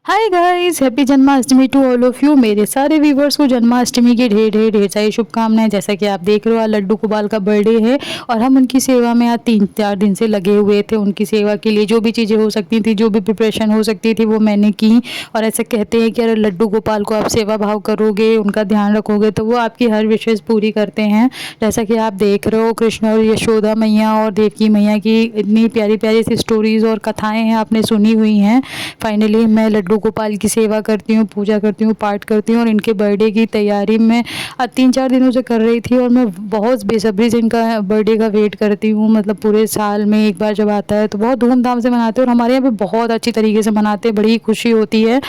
Hi guys, happy Janmashtami to all of you. मेरे सारे viewers को जन्माष्टमी की ढेर ढेर ढेर सारी शुभकामनाएं। जैसा कि आप देख रहे हो, आज लड्डू गोपाल का बर्थडे है और हम उनकी सेवा में आज 3-4 दिन से लगे हुए थे। उनकी सेवा के लिए जो भी चीज़ें हो सकती थी, जो भी प्रिपरेशन हो सकती थी, वो मैंने की। और ऐसे कहते हैं कि अगर लड्डू गोपाल को आप सेवा भाव करोगे, उनका ध्यान रखोगे, तो वो आपकी हर विशेष पूरी करते हैं। जैसा कि आप देख रहे हो, कृष्ण और यशोदा मैया और देवकी मैया की इतनी प्यारी प्यारी सी स्टोरीज़ और कथाएँ हैं, आपने सुनी हुई हैं। फाइनली मैं लड्डू गोपाल की सेवा करती हूँ, पूजा करती हूँ, पाठ करती हूँ और इनके बर्थडे की तैयारी मैं 3-4 दिनों से कर रही थी और मैं बहुत बेसब्री से इनका बर्थडे का वेट करती हूँ। मतलब पूरे साल में एक बार जब आता है तो बहुत धूमधाम से मनाते हैं और हमारे यहाँ पे बहुत अच्छी तरीके से मनाते हैं, बड़ी खुशी होती है।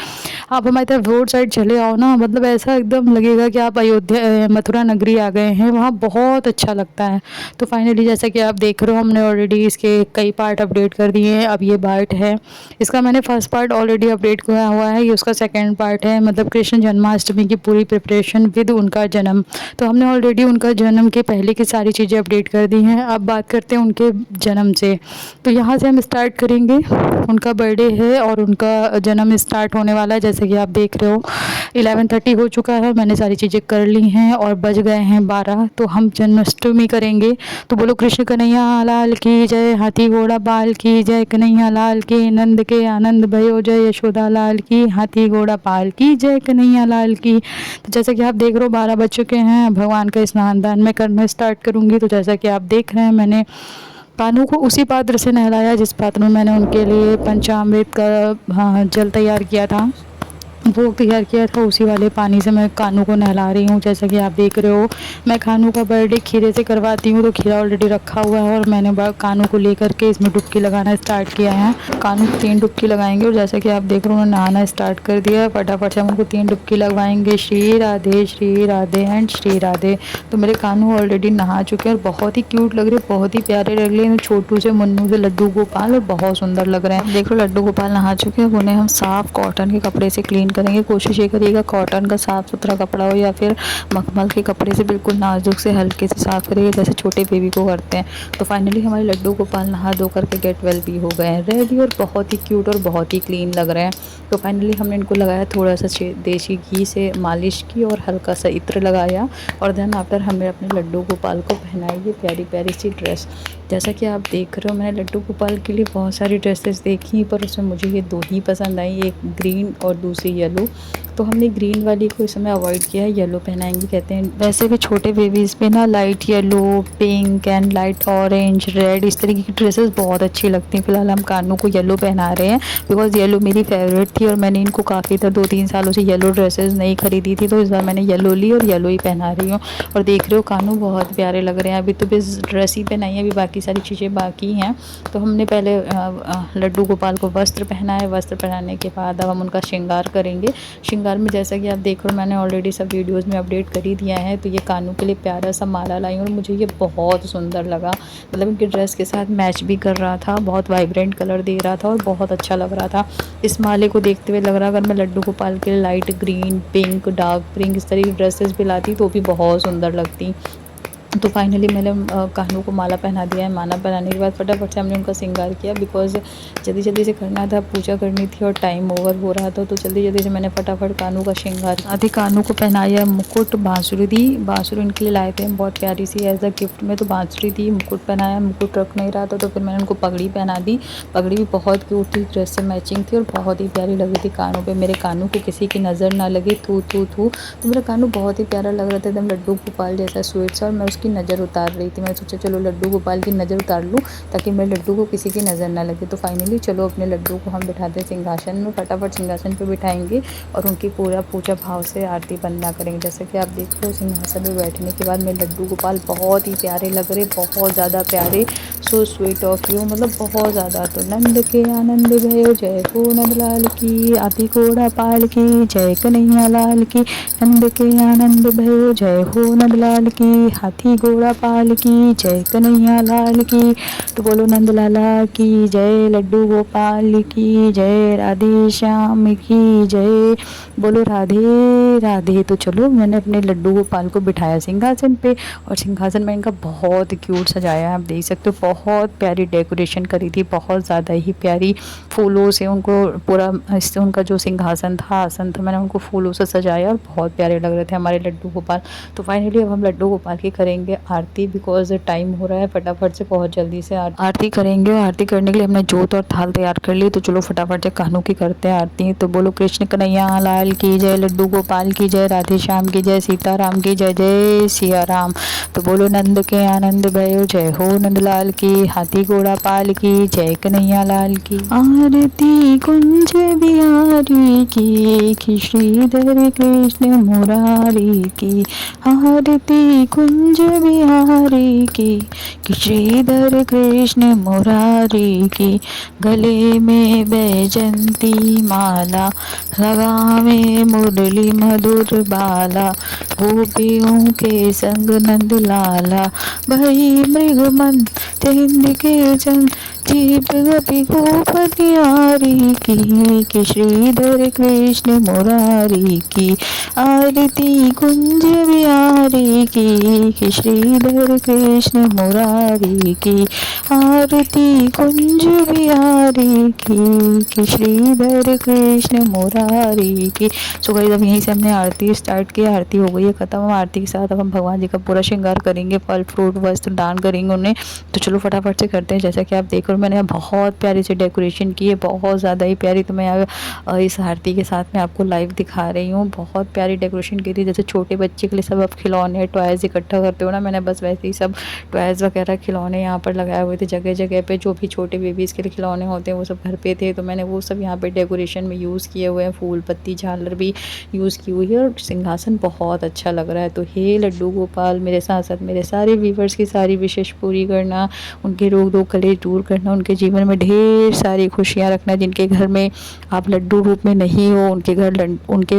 आप हमारी तरफ रोड साइड चले आओ ना, मतलब ऐसा एकदम लगेगा कि आप अयोध्या मथुरा नगरी आ गए हैं। वहाँ बहुत अच्छा लगता है। तो फाइनली जैसा कि आप देख रहे हो, हमने ऑलरेडी इसके कई पार्ट अपडेट कर दिए हैं। अब ये पार्ट है, इसका मैंने फर्स्ट पार्ट ऑलरेडी अपडेट किया हुआ है, ये उसका सेकंड पार्ट है। मतलब कृष्ण जन्माष्टमी की पूरी प्रिपरेशन विद उनका जन्म। तो हमने ऑलरेडी उनका जन्म के पहले की सारी चीज़ें अपडेट कर दी हैं। अब बात करते हैं उनके जन्म से। तो यहाँ से हम स्टार्ट करेंगे। उनका बर्थडे है और उनका जन्म स्टार्ट होने वाला है। जैसे कि आप देख रहे हो 11:30 हो चुका है, मैंने सारी चीज़ें कर ली हैं और बज गए हैं 12। तो हम जन्माष्टमी करेंगे। तो बोलो कृष्ण कन्हैया लाल की जय, हाथी घोड़ा बाल की जय, कन्हैया लाल के नंद के आनंद भयो जय, यशोदा लाल की हाथी घोड़ा पाल की जय, कन्हैया लाल की। तो जैसा कि आप देख रहे हो 12 बज चुके हैं, भगवान का स्नान दान मैं करना स्टार्ट करूँगी। तो जैसा कि आप देख रहे हैं, मैंने कान्हू को उसी पात्र से नहलाया जिस पात्र में मैंने उनके लिए पंचामृत का जल तैयार किया था, भोग तैयार किया था। उसी वाले पानी से मैं कान्हू को नहला रही हूँ। जैसा कि आप देख रहे हो, मैं कान्हू का बर्थडे खीरे से करवाती हूँ, तो खीरा ऑलरेडी रखा हुआ है और मैंने कान्हू को लेकर के इसमें डुबकी लगाना स्टार्ट किया है। कान्हू को 3 डुबकी लगाएंगे और जैसा कि आप देख रहे हो, उन्होंने नहाना स्टार्ट कर दिया है। फटाफट से हम उनको 3 डुबकी लगवाएंगे। श्री राधे एंड श्री राधे। तो मेरे कान्हू ऑलरेडी नहा चुके हैं और बहुत ही क्यूट लग रहे हैं, बहुत ही प्यारे लग रहे हैं। छोटू से मुन्नू से लड्डू गोपाल और बहुत सुंदर लग रहे हैं। देख लो, लड्डू गोपाल नहा चुके हैं। उन्हें हम साफ कॉटन के कपड़े से क्लीन करेंगे। कोशिश ये करिएगा कॉटन का साफ़ सुथरा कपड़ा हो या फिर मखमल के कपड़े से बिल्कुल नाजुक से हल्के से साफ़ करिएगा, जैसे छोटे बेबी को करते हैं। तो फाइनली हमारे लड्डू गोपाल नहा धो करके गेट वेल भी हो गए हैं रेडी और बहुत ही क्यूट और बहुत ही क्लीन लग रहे हैं। तो फाइनली हमने इनको लगाया थोड़ा सा देसी घी से मालिश की और हल्का सा इत्र लगाया और देन आफ्टर हमने अपने लड्डू गोपाल को पहनाई ये प्यारी प्यारी सी ड्रेस। जैसा कि आप देख रहे हो, मैंने लड्डू गोपाल के लिए बहुत सारी ड्रेसेस देखी, पर उसमें मुझे ये 2 ही पसंद आई, एक ग्रीन और दूसरी येलो। तो हमने ग्रीन वाली को इस समय अवॉइड किया है, येलो पहनाएंगे। कहते हैं वैसे भी छोटे बेबीज़ पे ना light yellow, pink and light orange, red इस तरीके की ड्रेसेस बहुत अच्छी लगती हैं। फिलहाल हम कान्हू को येलो पहना रहे हैं बिकॉज येलो मेरी फेवरेट थी और मैंने इनको काफ़ी 2-3 सालों से येलो ड्रेसेस नहीं खरीदी थी, तो इस बार मैंने येलो ली और येलो ही पहना रही हूँ। और देख रहे हो कान्हू बहुत प्यारे लग रहे हैं। अभी तो बस ड्रेस ही पहनाई है, अभी बाकी सारी चीज़ें बाकी हैं। तो हमने पहले लड्डू गोपाल को वस्त्र पहनाए, वस्त्र पहनाने के बाद अब हम उनका श्रृंगार करेंगे। श्रृंगार में जैसा कि आप देख रहे हो, मैंने ऑलरेडी सब वीडियोस में अपडेट कर ही दिया है। तो ये कान्हू के लिए प्यारा सा माला लाई और मुझे ये बहुत सुंदर लगा। मतलब इनकी ड्रेस के साथ मैच भी कर रहा था, बहुत वाइब्रेंट कलर दे रहा था और बहुत अच्छा लग रहा था। इस माले को देखते हुए लग रहा अगर मैं लड्डू गोपाल के लिए light green, pink, dark pink इस तरह की ड्रेसेस भी लाती तो भी बहुत सुंदर लगती। तो फाइनली मैंने कान्हू को माला पहना दिया है। माला पहनाने के बाद फटाफट से हमने उनका श्रृंगार किया बिकॉज जल्दी जल्दी से करना था, पूजा करनी थी और टाइम ओवर हो रहा था। तो जल्दी जल्दी से मैंने फटाफट कान्हू का श्रृंगार आधी कान्हू को पहनाया, मुकुट, बांसुरी दी। बांसुरी इनके लिए लाए थे हम बहुत प्यारी सी एज अ गिफ्ट में, तो बांसुरी दी, मुकुट पहनाया। मुकुट रख नहीं रहा था तो फिर मैंने उनको पगड़ी पहना दी। पगड़ी भी बहुत क्यूट थी, ड्रेस से मैचिंग थी और बहुत ही प्यारी लग रही थी कानों पे। मेरे कानों को किसी की नज़र ना लगे, थू थू थू। तो मेरा कानू बहुत ही प्यारा लग रहा था, एकदम लड्डू गोपाल जैसा स्वीट सा। और मैं उसकी नज़र उतार रही थी। मैं सोचा चलो लड्डू गोपाल की नज़र उतार लूँ ताकि मेरे लड्डू को किसी की नज़र ना लगे। तो फाइनली चलो अपने लड्डू को हम बिठाते सिंहासन में, फटाफट सिंहासन पे बिठाएंगे और उनकी पूरा पूजा भाव से आरती वंदना करेंगे। जैसे कि आप देख लो सिंहासन पे बैठने के बाद मेरे लड्डू गोपाल बहुत ही प्यारे लग रहे, बहुत ज़्यादा प्यारे। सो स्वीट ऑफ यू, मतलब बहुत ज़्यादा। तो नंद के आनंद भयो जय हो नंदलाल की, हाथी घोड़ा पाल की जय, कन्हैया लाल की। नंद के आनंद भयो जय हो नंदलाल की, हाथी हाथी घोड़ा पाल की जय, कन्हैया लाल की। तो बोलो नंद लाला की जय, लड्डू गोपाल की जय, राधे श्याम की जय, बोलो राधे राधे। तो चलो मैंने अपने लड्डू गोपाल को बिठाया सिंहासन पे, और सिंहासन में इनका बहुत क्यूट सजाया है। आप देख सकते हो बहुत प्यारी डेकोरेशन करी थी, बहुत ज़्यादा ही प्यारी फूलों से उनको पूरा, इससे उनका जो सिंहासन था, आसन था, मैंने उनको फूलों से सजाया और बहुत प्यारे लग रहे थे हमारे लड्डू गोपाल। तो फाइनली अब हम लड्डू गोपाल की करेंगे आरती, बिकॉज टाइम हो रहा है, फटाफट से बहुत जल्दी से आरती करेंगे। और आरती करने के लिए हमने जोत और थाल तैयार कर ली। तो चलो फटाफट से कान्हों की करते हैं आरती। तो बोलो कृष्ण कन्हैया लाल की जय, लड्डू गोपाल की जय, राधे श्याम की जय, सीताराम की जय, जय सिया राम। तो बोलो नंद के आनंद भयो जय हो, नंदलाल की, हाथी घोड़ा पाल की जय, कन्हैया लाल की। आरती कुंज बिहारी की श्रीधर कृष्ण मुरारी की, आरती कुंज बिहारी की श्रीधर कृष्ण मुरारी की। गले में बैजंती माला, लगावे मुरली मधुर बाला, गोपियों के संग नंद लाला, भई मृग मन चंद के चंद, जीव गोपी गोपनियारी की श्रीधर कृष्ण मुरारी की। आरती कुंज बिहारी की श्रीधर कृष्ण मुरारी की, आरती कुंज बिहारी की श्रीधर कृष्ण मुरारी की। सो गाइस अब यहीं से हमने आरती स्टार्ट की, आरती हो गई है खत्म। आरती के साथ अब हम भगवान जी का पूरा श्रृंगार करेंगे, फल फ्रूट वस्त्र दान करेंगे उन्हें। तो चलो फटाफट से करते हैं। जैसा कि आप देख रहे हो मैंने बहुत प्यारी सी डेकोरेशन की है, बहुत ज़्यादा ही प्यारी। तो मैं इस आरती के साथ में आपको लाइव दिखा रही हूँ। बहुत प्यारी डेकोरेशन की थी, जैसे छोटे बच्चे के लिए सब अब खिलौने टॉयज़ इकट्ठा करते हो ना, मैंने बस वैसे ही सब टॉयज़ वगैरह खिलौने यहाँ पर लगाए हुए थे जगह जगह पे। जो भी छोटे बेबीज़ के लिए खिलौने होते हैं वो सब घर पे थे, तो मैंने वो सब यहाँ पे डेकोरेशन में यूज़ किए हुए हैं। फूल पत्ती झालर भी यूज़ की हुई है, और सिंहासन बहुत अच्छा लग रहा है। तो हे लड्डू गोपाल, मेरे साथ साथ मेरे सारे व्यूवर्स की सारी विशेष पूरी करना, उनके रोग दो कलेश दूर करना, उनके जीवन में ढेर सारी खुशियाँ रखना। जिनके घर में आप लड्डू रूप में नहीं हो, उनके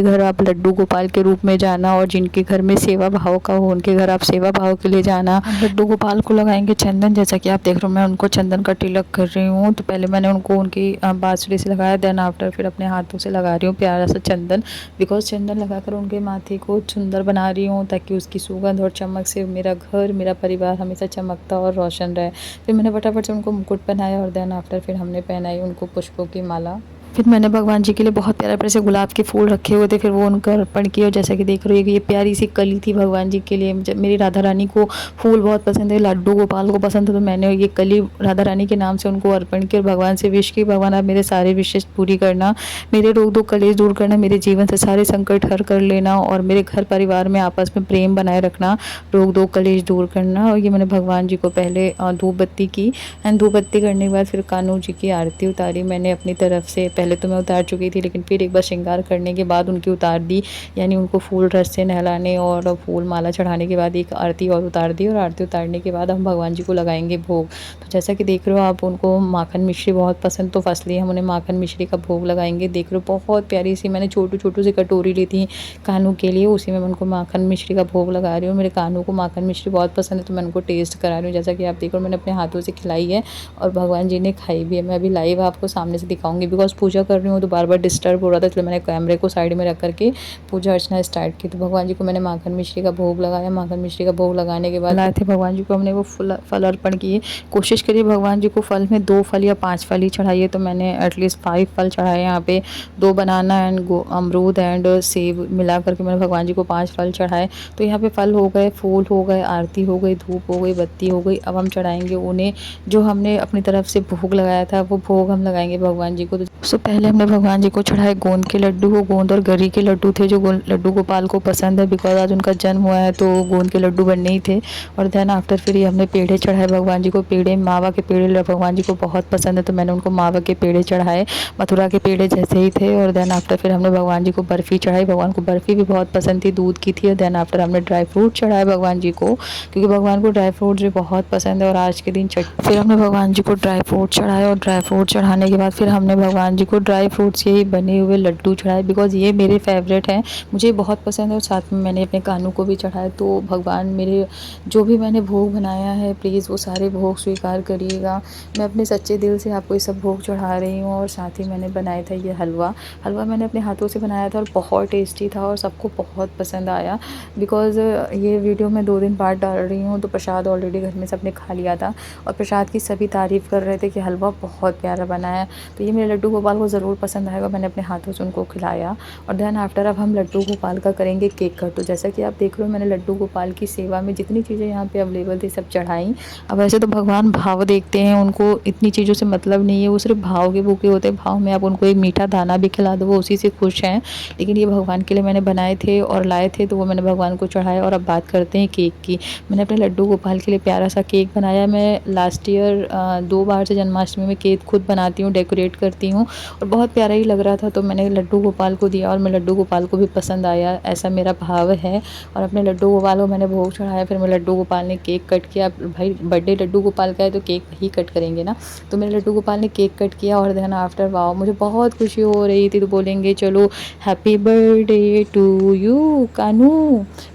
घर आप लड्डू गोपाल के रूप में जाना, और जिनके घर में सेवा भाव का हो उनके घर आप सेवा भाव के लिए जाना। लड्डू गोपाल को लगाएंगे चंदन, जैसा कि आप देख रहे हो मैं उनको चंदन का तिलक कर रही हूँ। तो पहले मैंने उनको उनकी बांसुरी से लगाया, देन आफ्टर फिर अपने हाथों से लगा रही हूँ प्यारा सा चंदन, बिकॉज चंदन लगाकर उनके माथे को सुंदर बना रही हूँ, ताकि उसकी सुगंध और चमक से मेरा घर, मेरा परिवार हमेशा चमकता और रोशन रहे। फिर मैंने फटाफट से उनको मुकुट पहनाया, और देन आफ्टर फिर हमने पहनाई उनको पुष्पों की माला। फिर मैंने भगवान जी के लिए बहुत प्यारे प्यारे से गुलाब के फूल रखे हुए थे, फिर वो उनको अर्पण किए। और जैसा कि देख रहे हो कि ये प्यारी सी कली थी भगवान जी के लिए। मेरी राधा रानी को फूल बहुत पसंद है, लड्डू गोपाल को पसंद है, तो मैंने ये कली राधा रानी के नाम से उनको अर्पण किया। और भगवान से विश की, भगवान आप मेरे सारे विशेष पूरी करना, मेरे रोग दो कलेश दूर करना, मेरे जीवन से सारे संकट हर कर लेना, और मेरे घर परिवार में आपस में प्रेम बनाए रखना, रोग दो कलेश दूर करना। और ये मैंने भगवान जी को पहले धूप बत्ती की, एंड धूप बत्ती करने के बाद फिर कान्हू जी की आरती उतारी मैंने अपनी तरफ से। पहले तो मैं उतार चुकी थी, लेकिन फिर एक बार श्रृंगार करने के बाद उनकी उतार दी, यानी उनको फूल रस से नहलाने और फूल माला चढ़ाने के बाद एक आरती और उतार दी। और आरती उतारने के बाद हम भगवान जी को लगाएंगे भोग। तो जैसा कि देख रहे हो आप, उनको माखन मिश्री बहुत पसंद, तो फर्स्टली हम उन्हें माखन मिश्री का भोग लगाएंगे। देख रहे हो बहुत प्यारी सी मैंने छोटू छोटू सी कटोरी ली थी कान्हू के लिए, उसी में मैं उनको माखन मिश्री का भोग लगा रही हूँ। मेरे कान्हू को माखन मिश्री बहुत पसंद है, तो मैं उनको टेस्ट करा रही हूँ। जैसा कि आप देखो मैंने अपने हाथों से खिलाई है, और भगवान जी ने खाई भी है। मैं अभी लाइव आपको सामने से दिखाऊंगी, बिकॉज पूजा कर रही हूँ तो बार बार डिस्टर्ब हो रहा था, इसलिए मैंने कैमरे को साइड में रख करके पूजा अर्चना स्टार्ट की। तो भगवान जी को मैंने माखन मिश्री का भोग लगाया। माखन मिश्री का भोग लगाने के बाद लाए थे भगवान जी को हमने वो फल अर्पण किए। कोशिश करिए भगवान जी को फल में 2 फल या 5 फल ही चढ़ाइए, तो मैंने एटलीस्ट 5 फल चढ़ाए यहाँ पे। 2 बनाना एंड अमरूद एंड सेब मिला करके मैंने भगवान जी को 5 फल चढ़ाए। तो यहाँ पे फल हो गए, फूल हो गए, आरती हो गई, धूप हो गई, बत्ती हो गई। अब हम चढ़ाएंगे उन्हें जो हमने अपनी तरफ से भोग लगाया था, वो भोग हम लगाएंगे भगवान जी को। तो पहले हमने भगवान जी को चढ़ाए गोंद के लड्डू। वो गोंद और गरी के लड्डू थे जो लड्डू गोपाल को पसंद है, बिकॉज आज उनका जन्म हुआ है, तो गोंद के लड्डू बनने ही थे। और देन आफ्टर फिर ये हमने पेड़े चढ़ाए भगवान जी को। पेड़े मावा के पेड़े भगवान जी को बहुत पसंद है, तो मैंने उनको मावा के पेड़े चढ़ाए, मथुरा के पेड़े जैसे ही थे। और देन आफ्टर फिर हमने भगवान जी को बर्फ़ी चढ़ाई। भगवान को बर्फ़ी भी बहुत पसंद थी, दूध की थी। और देन आफ्टर हमने ड्राई फ्रूट चढ़ाए भगवान जी को, क्योंकि भगवान को ड्राई फ्रूट भी बहुत पसंद है। और आज के दिन फिर हमने भगवान जी को ड्राई फ्रूट चढ़ाए, और ड्राई फ्रूट चढ़ाने के बाद फिर हमने भगवान जी को ड्राई फ्रूट्स के ही बने हुए लड्डू चढ़ाए, बिकॉज़ ये मेरे फेवरेट हैं, मुझे बहुत पसंद है। और साथ में मैंने अपने कान्हू को भी चढ़ाया। तो भगवान मेरे जो भी मैंने भोग बनाया है, प्लीज़ वो सारे भोग स्वीकार करिएगा। मैं अपने सच्चे दिल से आपको ये सब भोग चढ़ा रही हूँ। और साथ ही मैंने बनाया था ये हलवा। हलवा मैंने अपने हाथों से बनाया था और बहुत टेस्टी था और सबको बहुत पसंद आया। बिकॉज़ ये वीडियो मैं 2 दिन बाद डाल रही हूँ, तो प्रसाद ऑलरेडी घर में सबने खा लिया था और प्रसाद की सभी तारीफ़ कर रहे थे कि हलवा बहुत प्यारा बना है। तो ये मेरे लड्डू गोपाल को ज़रूर पसंद आएगा। मैंने अपने हाथों से उनको खिलाया। और देन आफ्टर अब हम लड्डू गोपाल का करेंगे केक कट। तो जैसा कि आप देख रहे हो, मैंने लड्डू गोपाल की सेवा में जितनी चीज़ें यहाँ पे अवेलेबल थी सब चढ़ाई। अब वैसे तो भगवान भाव देखते हैं, उनको इतनी चीज़ों से मतलब नहीं है, वो सिर्फ भाव के भूखे होते हैं। भाव में आप उनको एक मीठा दाना भी खिला दो, वो उसी से खुश हैं। लेकिन ये भगवान के लिए मैंने बनाए थे और लाए थे, तो वो मैंने भगवान को चढ़ाया। और अब बात करते हैं केक की। मैंने अपने लड्डू गोपाल के लिए प्यारा सा केक बनाया। मैं लास्ट ईयर 2 बार से जन्माष्टमी में केक खुद बनाती हूँ, डेकोरेट करती हूँ और बहुत प्यारा ही लग रहा था, तो मैंने लड्डू गोपाल को दिया और मैं लड्डू गोपाल को भी पसंद आया, ऐसा मेरा भाव है। और अपने लड्डू गोपाल को मैंने भोग चढ़ाया। फिर मैं लड्डू गोपाल ने केक कट किया। भाई बर्थडे लड्डू गोपाल का है तो केक ही कट करेंगे ना। तो मेरे लड्डू गोपाल ने केक कट किया और देन आफ्टर वाओ मुझे बहुत खुशी हो रही थी। तो बोलेंगे चलो हैप्पी बर्थडे टू यू कानू।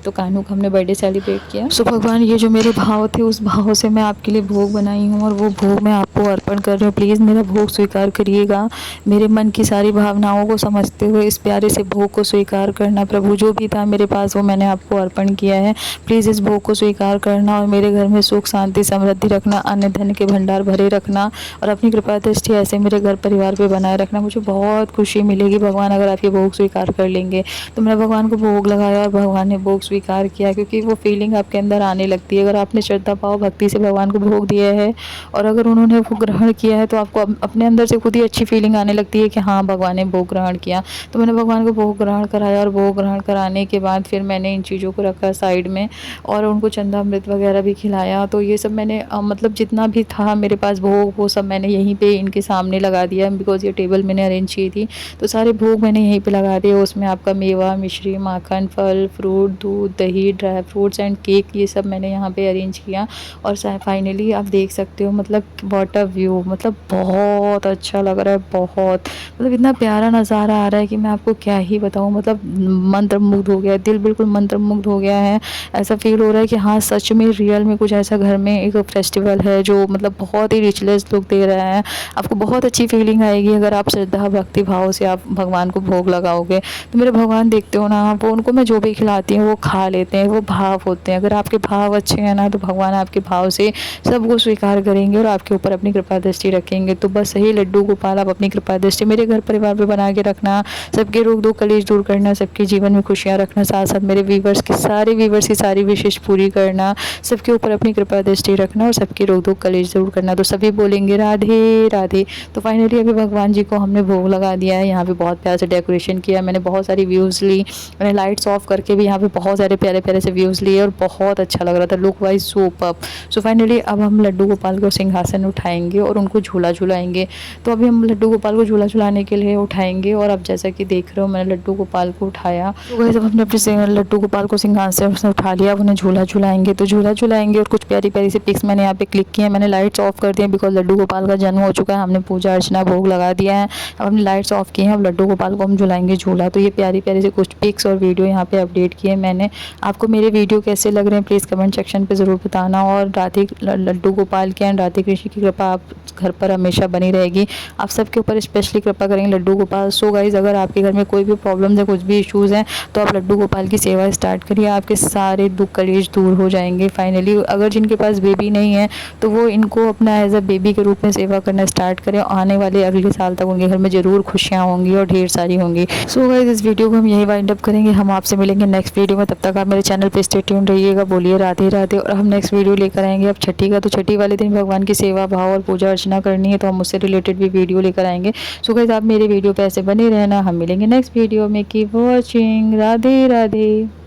तो कानू का हमने बर्थडे सेलिब्रेट किया। सो भगवान, ये जो मेरे भाव थे उस भाव से मैं आपके लिए भोग बनाई हूँ और वो भोग मैं आपको अर्पण कर रही हूँ। प्लीज़ मेरा भोग स्वीकार करिएगा। मेरे मन की सारी भावनाओं को समझते हुए इस प्यारे से भोग को स्वीकार करना। प्रभु, जो भी था मेरे पास वो मैंने आपको अर्पण किया है। प्लीज़ इस भोग को स्वीकार करना और मेरे घर में सुख शांति समृद्धि रखना, अन्न धन के भंडार भरे रखना और अपनी कृपा दृष्टि ऐसे मेरे घर परिवार पे बनाए रखना। मुझे बहुत खुशी मिलेगी भगवान अगर आप ये भोग स्वीकार कर लेंगे। तो मैंने भगवान को भोग लगाया और भगवान ने भोग स्वीकार किया, क्योंकि वो फीलिंग आपके अंदर आने लगती है। अगर आपने श्रद्धा भाव भक्ति से भगवान को भोग दिया है और अगर उन्होंने वो ग्रहण किया है, तो आपको अपने अंदर से खुद ही अच्छी फीलिंग आने लगती है कि हाँ भगवान ने भोग ग्रहण किया। तो मैंने भगवान को भोग ग्रहण कराया और भोग ग्रहण कराने के बाद फिर मैंने इन चीज़ों को रखा साइड में और उनको चंदा अमृत वगैरह भी खिलाया। तो ये सब मैंने मतलब जितना भी था मेरे पास भोग, वो सब मैंने यहीं पे इनके सामने लगा दिया, बिकॉज़ ये टेबल मैंने अरेंज की थी। तो सारे भोग मैंने यहीं पे लगा दिए। उसमें आपका मेवा, मिश्री, माखन, फल, फ्रूट, दूध, दही, ड्राई फ्रूट्स एंड केक, ये सब मैंने यहाँ पे अरेंज किया। और फाइनली आप देख सकते हो, मतलब व्हाट अ व्यू, मतलब बहुत अच्छा लग रहा है, बहुत मतलब इतना प्यारा नज़ारा आ रहा है कि मैं आपको क्या ही बताऊँ। मतलब मंत्रमुग्ध हो गया, दिल बिल्कुल मंत्रमुग्ध हो गया है। ऐसा फील हो रहा है कि हाँ सच में रियल में कुछ ऐसा घर में एक फेस्टिवल है जो मतलब बहुत ही रिचलेस लुक दे रहा है। आपको बहुत अच्छी फीलिंग आएगी अगर आप श्रद्धा भक्ति भाव से आप भगवान को भोग लगाओगे। तो मेरे भगवान देखते हो ना, वो उनको मैं जो भी खिलाती हूँ वो खा लेते हैं, वो भाव होते हैं। अगर आपके भाव अच्छे हैं ना, तो भगवान आपके भाव से सबको स्वीकार करेंगे और आपके ऊपर अपनी कृपा दृष्टि रखेंगे। तो बस यही लड्डू गोपाल आप अपनी कृपा दृष्टि मेरे घर परिवार पे बना के रखना, सबके रोग दुख कलेश दूर करना, सबके जीवन में खुशियाँ रखना, साथ साथ मेरे व्यूवर्स की सारी विशेष पूरी करना, सबके ऊपर अपनी कृपा दृष्टि रखना और सबके रोग दुख कलेश दूर करना। तो सभी बोलेंगे राधे राधे। तो फाइनली अभी भगवान जी को हमने भोग लगा दिया है। यहाँ पे बहुत प्यार से डेकोरेशन किया, मैंने बहुत सारी व्यूज़ ली, मैंने लाइट्स ऑफ करके भी यहाँ पे बहुत सारे प्यारे प्यारे से व्यूज़ लिए और बहुत अच्छा लग रहा था, look wise superb. So finally अब हम लड्डू गोपाल को सिंहासन उठाएंगे और उनको झूला झुलाएंगे। तो अभी हम लड्डू गोपाल को झूला झुलाने के लिए उठाएंगे और अब जैसा कि देख रहे हो मैंने लड्डू गोपाल को उठाया। तो गाइस अब हमने अपने लड्डू गोपाल को सिंहासन से उठा लिया, अब उन्हें झूला झुलाएंगे। तो झूला झुलाएंगे और कुछ प्यारी प्यारी सी पिक्स मैंने यहाँ पे क्लिक की है। मैंने लाइट्स ऑफ कर दिए बिकॉज लड्डू गोपाल का जन्म हो चुका है, हमने पूजा अर्चना भोग लगा दिया है। अब हमने लाइट्स ऑफ की हैं, अब लड्डू गोपाल को हम झुलाएंगे झूला। तो ये प्यारी प्यारी से कुछ पिक्स और वीडियो यहाँ पे अपडेट किए मैंने। आपको मेरे वीडियो कैसे लग रहे हैं प्लीज़ कमेंट सेक्शन पे ज़रूर बताना। और राधे लड्डू गोपाल की एंड राधे कृष्ण की कृपा आप घर पर हमेशा बनी रहेगी। आप सबके ऊपर स्पेशली कृपा करेंगे लड्डू गोपाल। सो गाइज़, अगर आपके घर में कोई भी प्रॉब्लम्स है, कुछ भी इश्यूज़ हैं, तो आप लड्डू गोपाल की सेवा स्टार्ट करिए, आपके सारे दुख कलेश दूर हो जाएंगे। फाइनली अगर जिनके पास बेबी नहीं है तो वो इनको अपना एज अ बेबी के रूप में सेवा करना स्टार्ट करें। आने वाले अगले साल तक उनके घर में ज़रूर खुशियाँ होंगी और ढेर सारी होंगी। सो गाइस, इस वीडियो को हम यही वाइंड अप करेंगे। हम आपसे मिलेंगे नेक्स्ट वीडियो में, तब तक आप मेरे चैनल पे स्टे ट्यून रहिएगा। बोलिए राधे राधे। और हम नेक्स्ट वीडियो लेकर आएंगे अब छठी का। तो छठी वाले दिन भगवान की सेवा भाव और पूजा अर्चना करनी है, तो हम उससे रिलेटेड भी वीडियो लेकर आएंगे। सो गाइस, आप मेरे वीडियो पे ऐसे बने रहना। हम मिलेंगे नेक्स्ट वीडियो में। Keep watching. राधे राधे।